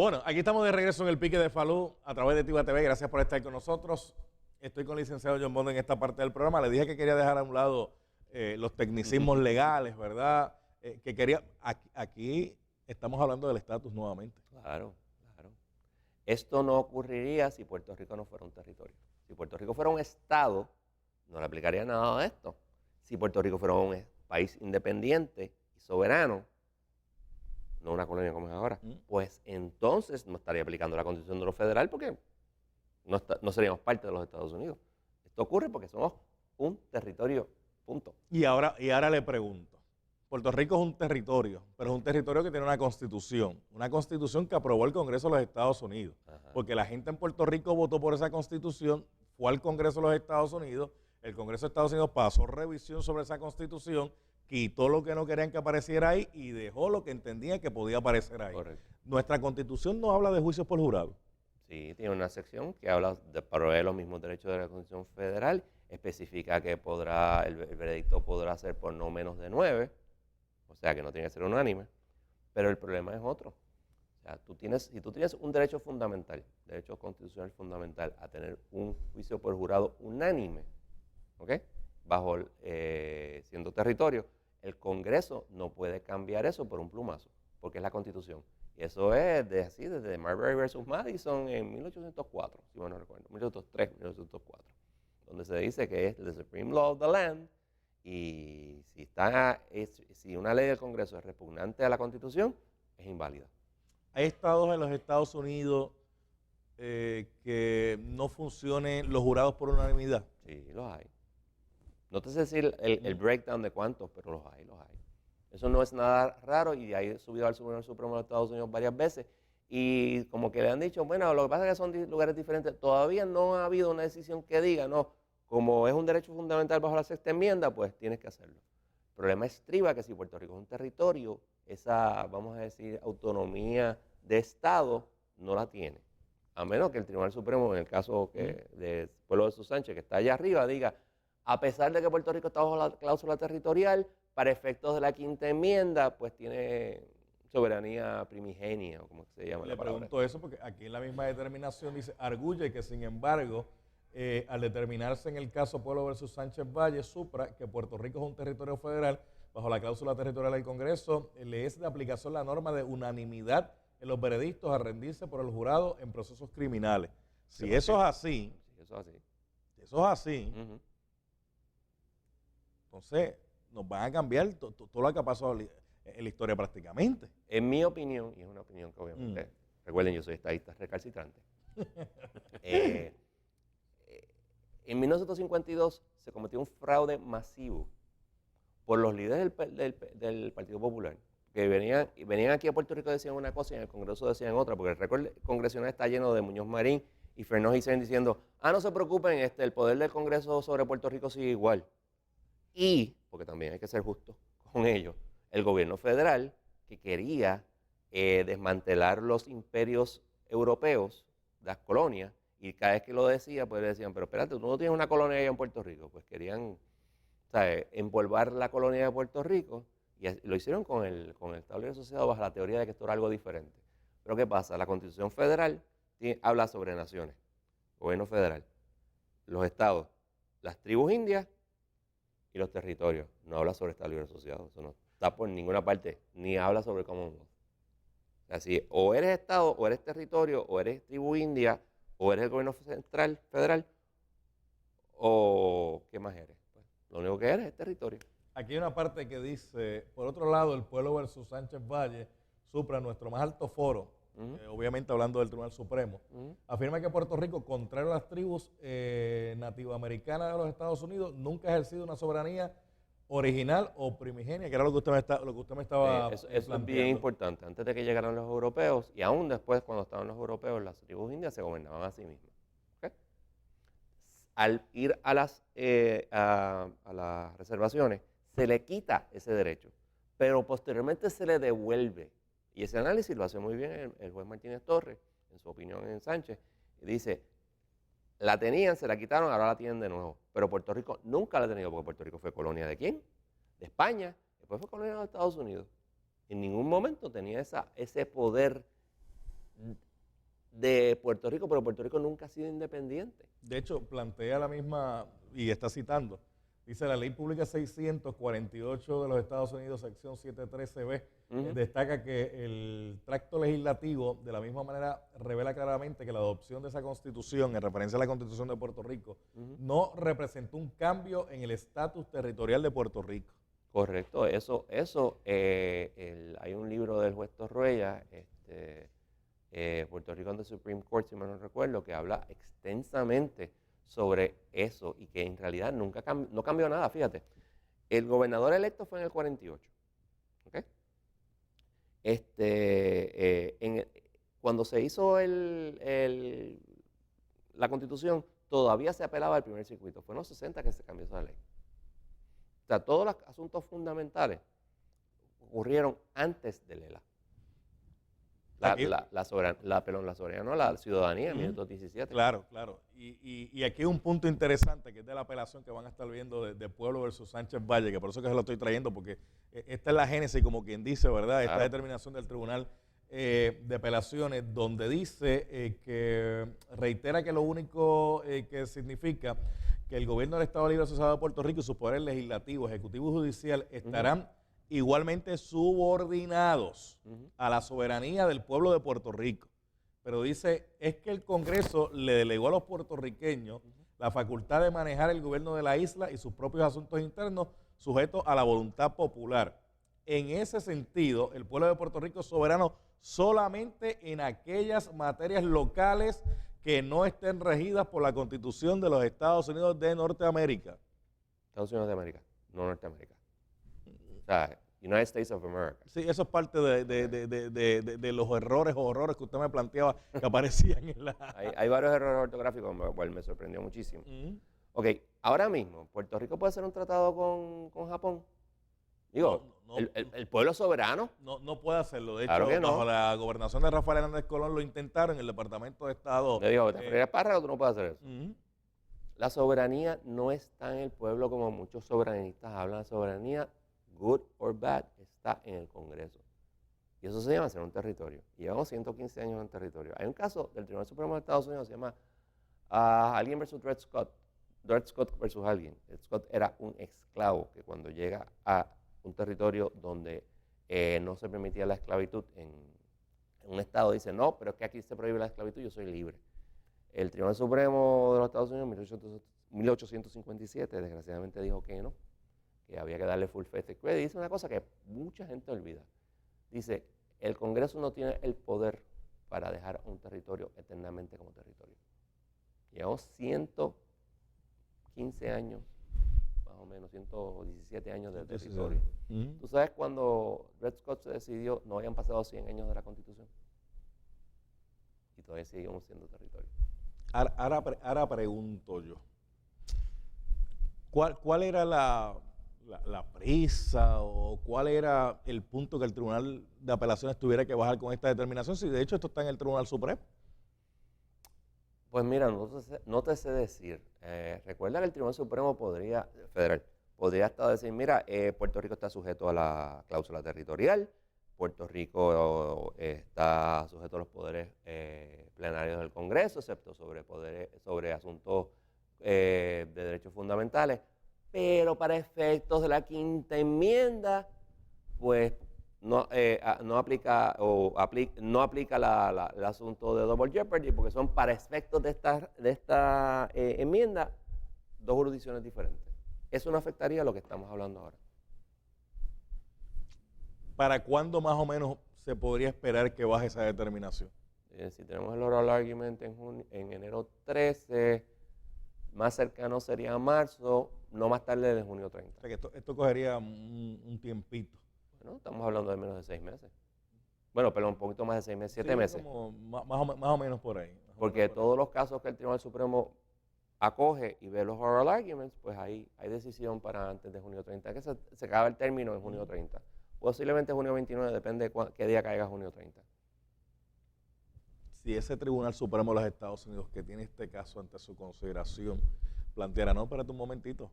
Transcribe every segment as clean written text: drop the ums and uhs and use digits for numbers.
Bueno, aquí estamos de regreso en el Pique de Falú a través de Tiva TV. Gracias por estar con nosotros. Estoy con el licenciado John Bond en esta parte del programa. Le dije que quería dejar a un lado los tecnicismos legales, ¿verdad? Que quería. Aquí estamos hablando del estatus nuevamente. Claro, claro. Esto no ocurriría si Puerto Rico no fuera un territorio. Si Puerto Rico fuera un estado, no le aplicaría nada de esto. Si Puerto Rico fuera un país independiente y soberano, no una colonia como es ahora, pues entonces no estaría aplicando la Constitución de lo federal porque no seríamos parte de los Estados Unidos. Esto ocurre porque somos un territorio, punto. Y ahora le pregunto, Puerto Rico es un territorio, pero es un territorio que tiene una constitución que aprobó el Congreso de los Estados Unidos, porque la gente en Puerto Rico votó por esa constitución, fue al Congreso de los Estados Unidos, el Congreso de Estados Unidos pasó revisión sobre esa constitución, quitó lo que no querían que apareciera ahí y dejó lo que entendían que podía aparecer ahí. Correcto. Nuestra constitución no habla de juicios por jurado. Sí, tiene una sección que habla de proveer los mismos derechos de la Constitución Federal, especifica que el veredicto podrá ser por no menos de 9, o sea que no tiene que ser unánime, pero el problema es otro. O sea, si tú tienes un derecho fundamental, derecho constitucional fundamental, a tener un juicio por jurado unánime, ¿ok? Siendo territorio, el Congreso no puede cambiar eso por un plumazo, porque es la Constitución. Y eso es desde Marbury versus Madison en 1804, si bueno no recuerdo, 1803, 1804, donde se dice que es the supreme law of the land, y si una ley del Congreso es repugnante a la Constitución, es inválida. Hay estados en los Estados Unidos que no funcionen los jurados por unanimidad. Sí, los hay. No te sé decir el breakdown de cuántos, pero los hay, los hay. Eso no es nada raro y ahí he subido al Supremo de los Estados Unidos varias veces y como que le han dicho, bueno, lo que pasa es que son lugares diferentes. Todavía no ha habido una decisión que diga, no, como es un derecho fundamental bajo la sexta enmienda, pues tienes que hacerlo. El problema estriba que si Puerto Rico es un territorio, esa, vamos a decir, autonomía de Estado no la tiene. A menos que el Tribunal Supremo, en el caso del pueblo de Sánchez, que está allá arriba, diga, a pesar de que Puerto Rico está bajo la cláusula territorial, para efectos de la quinta enmienda, pues tiene soberanía primigenia, o como se llama. Le pregunto eso porque aquí en la misma determinación dice, arguye que sin embargo, al determinarse en el caso Pueblo versus Sánchez Valle, supra que Puerto Rico es un territorio federal, bajo la cláusula territorial del Congreso, le es de aplicación la norma de unanimidad en los veredictos a rendirse por el jurado en procesos criminales. Si eso es así, entonces nos van a cambiar todo lo que ha pasado en la historia prácticamente. En mi opinión, y es una opinión que obviamente, recuerden, yo soy estadista recalcitrante, en 1952 se cometió un fraude masivo por los líderes del Partido Popular, que venían aquí a Puerto Rico y decían una cosa y en el Congreso decían otra, porque el récord congresional está lleno de Muñoz Marín y Fernández Hicén diciendo, no se preocupen, el poder del Congreso sobre Puerto Rico sigue igual. Y, porque también hay que ser justos con ellos, el gobierno federal que quería desmantelar los imperios europeos, las colonias, y cada vez que lo decía, pues le decían, pero espérate, tú no tienes una colonia allá en Puerto Rico. Pues querían, ¿sabes?, empolvar la colonia de Puerto Rico, y lo hicieron con el Estado Libre Asociado bajo la teoría de que esto era algo diferente. Pero ¿qué pasa? La Constitución Federal habla sobre naciones, gobierno federal, los estados, las tribus indias, y los territorios. No habla sobre Estado Libre Asociado. Eso no está por ninguna parte. Ni habla sobre Commonwealth. Así, o eres Estado, o eres territorio, o eres tribu india, o eres el gobierno central, federal, o ¿qué más eres? Pues, lo único que eres es territorio. Aquí hay una parte que dice, por otro lado, el pueblo versus Sánchez Valle, supra nuestro más alto foro, obviamente hablando del Tribunal Supremo, afirma que Puerto Rico, contrario a las tribus nativoamericanas de los Estados Unidos, nunca ha ejercido una soberanía original o primigenia, que era lo que usted me estaba Eso es bien importante. Antes de que llegaran los europeos, y aún después cuando estaban los europeos, las tribus indias se gobernaban a sí mismas. ¿Okay? Al ir a las reservaciones, se le quita ese derecho, pero posteriormente se le devuelve. Y ese análisis lo hace muy bien el juez Martínez Torres, en su opinión en Sánchez, y dice, la tenían, se la quitaron, ahora la tienen de nuevo. Pero Puerto Rico nunca la ha tenido, porque Puerto Rico fue colonia ¿de quién? De España, después fue colonia de los Estados Unidos. En ningún momento tenía ese poder de Puerto Rico, pero Puerto Rico nunca ha sido independiente. De hecho, plantea la misma, y está citando, dice la Ley Pública 648 de los Estados Unidos, sección 713B, destaca que el tracto legislativo, de la misma manera, revela claramente que la adopción de esa Constitución, en referencia a la Constitución de Puerto Rico, no representó un cambio en el estatus territorial de Puerto Rico. Correcto, hay un libro del juez Torruella, Puerto Rico en the Supreme Court, si mal no recuerdo, que habla extensamente sobre eso y que en realidad no cambió nada, fíjate. El gobernador electo fue en el 48, ¿ok? Cuando se hizo la Constitución, todavía se apelaba al primer circuito. Fue en los 60 que se cambió esa ley. O sea, todos los asuntos fundamentales ocurrieron antes de Lela. La ciudadanía en 1917. Claro, claro. Y aquí hay un punto interesante que es de la apelación que van a estar viendo de Pueblo versus Sánchez Valle, que por eso que se lo estoy trayendo, porque esta es la génesis, como quien dice, ¿verdad? Esta determinación del Tribunal de Apelaciones, donde dice que reitera que lo único que significa que el gobierno del Estado Libre Asociado de Puerto Rico y sus poderes legislativo, ejecutivo y judicial estarán igualmente subordinados a la soberanía del pueblo de Puerto Rico. Pero dice, es que el Congreso le delegó a los puertorriqueños la facultad de manejar el gobierno de la isla y sus propios asuntos internos sujetos a la voluntad popular. En ese sentido, el pueblo de Puerto Rico es soberano solamente en aquellas materias locales que no estén regidas por la Constitución de los Estados Unidos de Norteamérica. Estados Unidos de América, no Norteamérica. O sea, United States of America. Sí, eso es parte de los errores o horrores que usted me planteaba que aparecían en la... Hay varios errores ortográficos, me sorprendió muchísimo. Ok, ahora mismo, ¿Puerto Rico puede hacer un tratado con Japón? Digo, el pueblo soberano. No puede hacerlo. De claro hecho, que no. Bajo la gobernación de Rafael Hernández Colón lo intentaron en el Departamento de Estado. Le digo, te fregas párrafo, tú no puedes hacer eso. La soberanía no está en el pueblo como muchos soberanistas hablan. La soberanía, good or bad, está en el Congreso. Y eso se llama ser un territorio. Y llevamos 115 años en territorio. Hay un caso del Tribunal Supremo de Estados Unidos que se llama Alguien versus Dred Scott. Dred Scott versus Alguien. Dred Scott era un esclavo que cuando llega a un territorio donde no se permitía la esclavitud, en un estado dice, no, pero es que aquí se prohíbe la esclavitud, yo soy libre. El Tribunal Supremo de los Estados Unidos en 1857 desgraciadamente dijo que no, que había que darle full faith and credit. Dice una cosa que mucha gente olvida. Dice, el Congreso no tiene el poder para dejar un territorio eternamente como territorio. Llevamos 115 años, más o menos, 117 años de territorio. ¿Tú sabes cuando Dred Scott se decidió, no habían pasado 100 años de la Constitución? Y todavía seguimos siendo territorio. Ahora pregunto yo, ¿cuál era la prisa o cuál era el punto que el Tribunal de Apelaciones tuviera que bajar con esta determinación? Si de hecho esto está en el Tribunal Supremo. Pues mira, no te sé decir. Recuerda que el Tribunal Supremo Federal podría hasta decir, mira, Puerto Rico está sujeto a la cláusula territorial, Puerto Rico está sujeto a los poderes plenarios del Congreso, excepto sobre asuntos de derechos fundamentales, pero para efectos de la quinta enmienda, pues no aplica el asunto de double jeopardy, porque son para efectos de esta enmienda dos jurisdicciones diferentes. Eso no afectaría lo que estamos hablando ahora. ¿Para cuándo más o menos se podría esperar que baje esa determinación? Si tenemos el oral argument en enero 13, más cercano sería marzo, no más tarde de junio 30. O sea que esto cogería un tiempito. Bueno, estamos hablando de menos de 6 meses. Bueno, pero un poquito más de 6 meses, 7 meses. Como más o menos por ahí. Porque todos los casos que el Tribunal Supremo acoge y ve los oral arguments, pues ahí hay decisión para antes de junio 30, que se acaba el término en junio 30. Posiblemente junio 29, depende de qué día caiga junio 30. Si ese Tribunal Supremo de los Estados Unidos, que tiene este caso ante su consideración, planteara, no, espérate un momentito,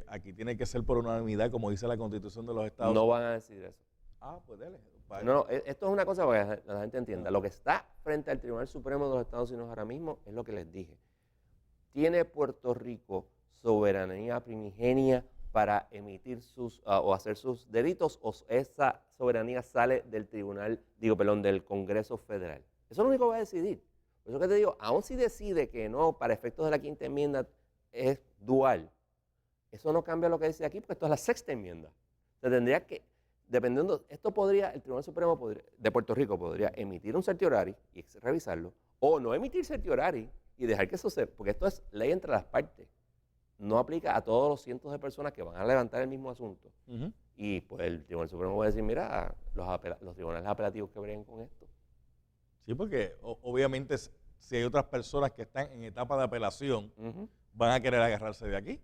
aquí tiene que ser por unanimidad, como dice la Constitución de los Estados Unidos. No van a decir eso. Ah, pues dele. No, esto es una cosa para que la gente entienda. Lo que está frente al Tribunal Supremo de los Estados Unidos ahora mismo es lo que les dije. ¿Tiene Puerto Rico soberanía primigenia para emitir o hacer sus delitos, o esa soberanía sale del Congreso Federal? Eso es lo único que va a decidir. Por eso que te digo, aun si decide que no, para efectos de la quinta enmienda es dual, eso no cambia lo que dice aquí, porque esto es la sexta enmienda. Se tendría que, dependiendo, el Tribunal Supremo de Puerto Rico podría emitir un certiorari y revisarlo, o no emitir certiorari y dejar que eso porque esto es ley entre las partes. No aplica a todos los cientos de personas que van a levantar el mismo asunto. Y pues el Tribunal Supremo va a decir, mira, los tribunales apelativos que breguen con esto. Sí, porque obviamente si hay otras personas que están en etapa de apelación, van a querer agarrarse de aquí.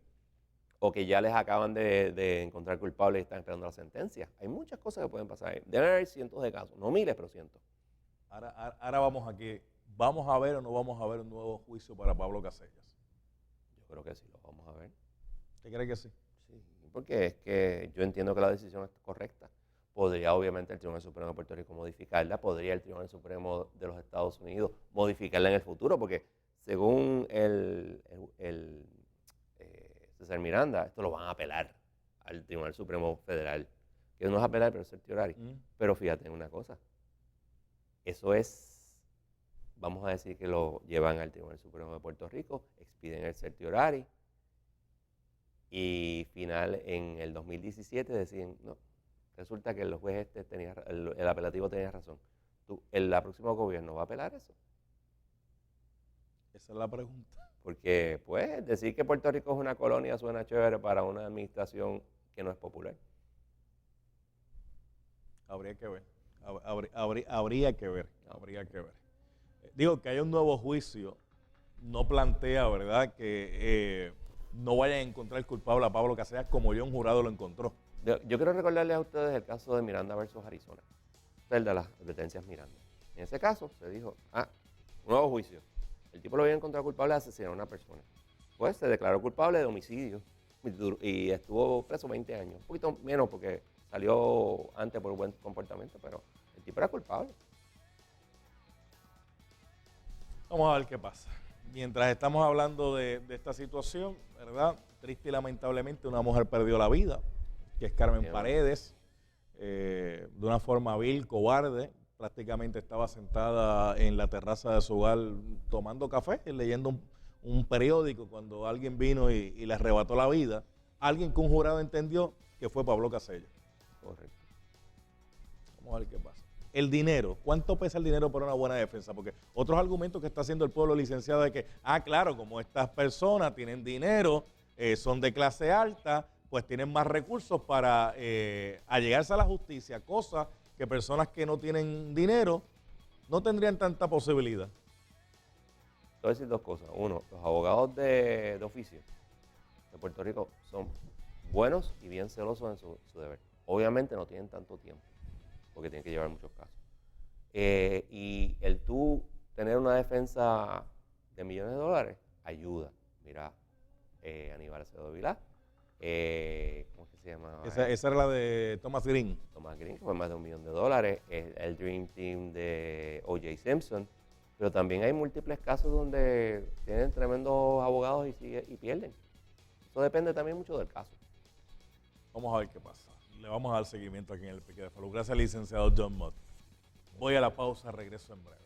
O que ya les acaban de encontrar culpables y están esperando la sentencia. Hay muchas cosas que pueden pasar ahí. Deben haber cientos de casos, no miles, pero cientos. Ahora vamos aquí. ¿Vamos a ver o no vamos a ver un nuevo juicio para Pablo Casellas? Yo creo que sí, lo vamos a ver. ¿Usted cree que sí? Sí, porque es que yo entiendo que la decisión es correcta. Podría obviamente el Tribunal Supremo de Puerto Rico modificarla, podría el Tribunal Supremo de los Estados Unidos modificarla en el futuro, porque según César Miranda, esto lo van a apelar al Tribunal Supremo Federal, que no es apelar, pero es certiorari. Pero fíjate en una cosa, eso es, vamos a decir que lo llevan al Tribunal Supremo de Puerto Rico, expiden el certiorari, y final en el 2017 deciden, no, resulta que el juez el apelativo tenía razón. ¿El próximo gobierno va a apelar eso? Esa es la pregunta. Porque, pues, decir que Puerto Rico es una colonia suena chévere para una administración que no es popular. Habría que ver. Habría que ver. Digo, que haya un nuevo juicio no plantea, ¿verdad?, que no vayan a encontrar culpable a Pablo Casellas como yo un jurado lo encontró. Yo quiero recordarles a ustedes el caso de Miranda versus Arizona, el de las advertencias Miranda. En ese caso se dijo, un nuevo juicio. El tipo lo había encontrado culpable de asesinar a una persona. Pues se declaró culpable de homicidio y estuvo preso 20 años. Un poquito menos porque salió antes por buen comportamiento, pero el tipo era culpable. Vamos a ver qué pasa. Mientras estamos hablando de esta situación, ¿verdad? Triste y lamentablemente una mujer perdió la vida, que es Carmen Paredes, de una forma vil, cobarde. Prácticamente estaba sentada en la terraza de su hogar tomando café, leyendo un periódico cuando alguien vino y le arrebató la vida. Alguien que un jurado entendió que fue Pablo Casellas. Correcto. Vamos a ver qué pasa. El dinero, ¿cuánto pesa el dinero para una buena defensa? Porque otros argumentos que está haciendo el pueblo licenciado es que, claro, como estas personas tienen dinero, son de clase alta, pues tienen más recursos para allegarse a la justicia, cosa que personas que no tienen dinero no tendrían tanta posibilidad. Te voy a decir dos cosas. Uno, los abogados de oficio de Puerto Rico son buenos y bien celosos en su deber. Obviamente no tienen tanto tiempo, porque tienen que llevar muchos casos. Y el tú tener una defensa de millones de dólares ayuda. Mira, Aníbal Acevedo Vilá, ¿cómo es que se llama? Esa era la de Thomas Green. Thomas Green, que fue más de $1 millón. El Dream Team de O.J. Simpson. Pero también hay múltiples casos donde tienen tremendos abogados y pierden. Eso depende también mucho del caso. Vamos a ver qué pasa. Le vamos a dar seguimiento aquí en el Pique de Falú. Gracias al licenciado John Mott. Voy a la pausa, regreso en breve.